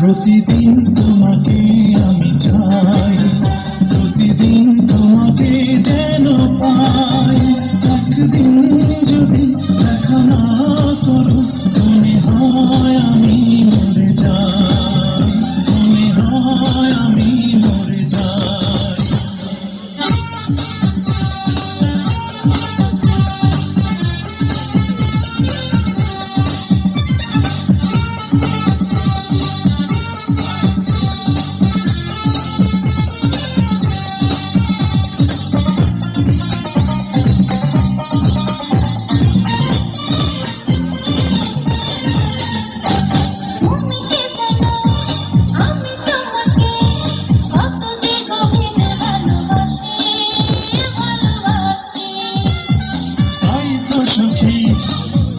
প্রতিদিন তোমাকে আমি চাই, প্রতিদিন তোমাকে যেন পাই। একদিন যদি দেখা না করো মনে হয় আমি মরে যাই, মনে হয় আমি মরে যাই।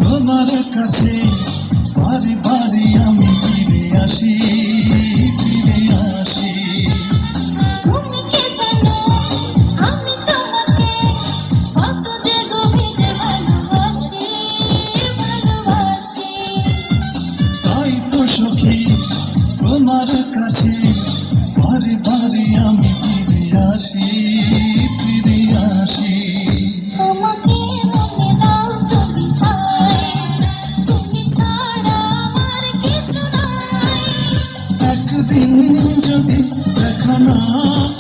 তোমার কাছে বারে বারে আমি ফিরে আসি, ফিরে আসি। তুমি কি জানো আমি তোমাকে কত যে গভীরে ভালোবাসি, ভালোবাসি। তাই তো সখী তোমার কাছে বারে বারে আমি ফিরে আসি, ফিরে আসি। তোমাকে মনে দাও তুমি চাই, তুমি ছাড়া আমার কিছু নাই। একদিন যদি দেখা না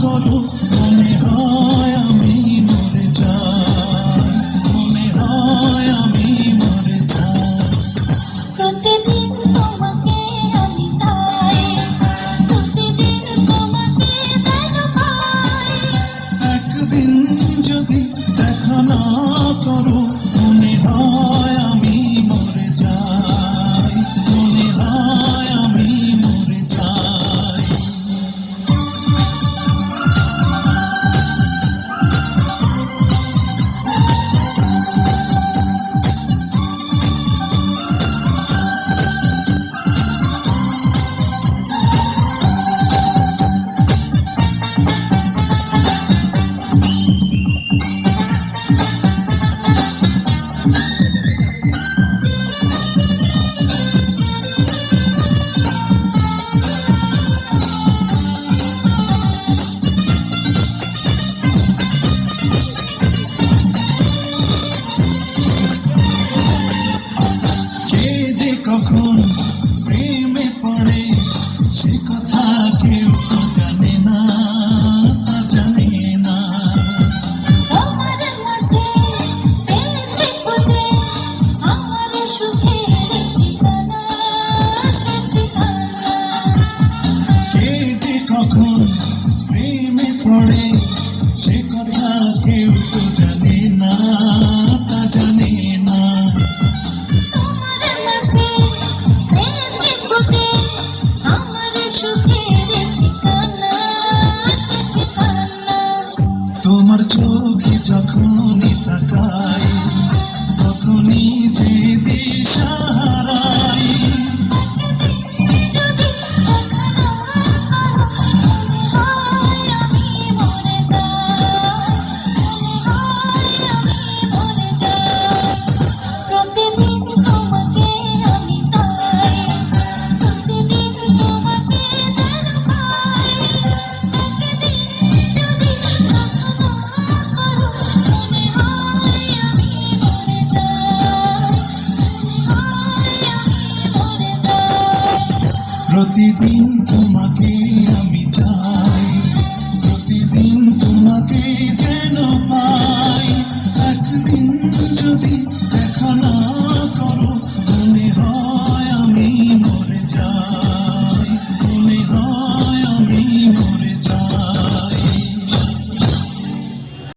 করো মনে হয় আমি মরে যাই, মনে হয় আমি মরে যাই। প্রতিদিন তোমাকে আমি চাই, প্রতিদিন তোমাকে যেন পাই। একদিন যদি দেখা না করো মনে হয় আমি মরে যাই, মনে হয় আমি মরে যাই। কখন প্রেমে পড়ে সে কথা কেউ তো জানে না, জানে না। তোমার মাঝে পেয়েছি খুঁজে আমার সুখের ঠিকানা, সে ঠিকানা। কে যে কখন প্রেমে পড়ে সে কথা কেউ তো জানে না, তা জানে না। তোমার মাঝে পেয়েছি খুঁজে আমার সুখের ঠিকানা, সে ঠিকানা। তোমার চোখে যখনই তাকাই তখনই যে দিশা হারাই। যদি দেখা না করো মনে হয় আমি মরে যাই, মনে হয় আমি মরে যাই। প্রতিদিন তোমাকে আমি চাই, প্রতিদিন তোমাকে যেন পাই। একদিন যদি দেখা না করো মনে হয় আমি মরে যাই, মনে হয় আমি মরে যাই। প্রতিদিন তোমাকে আমি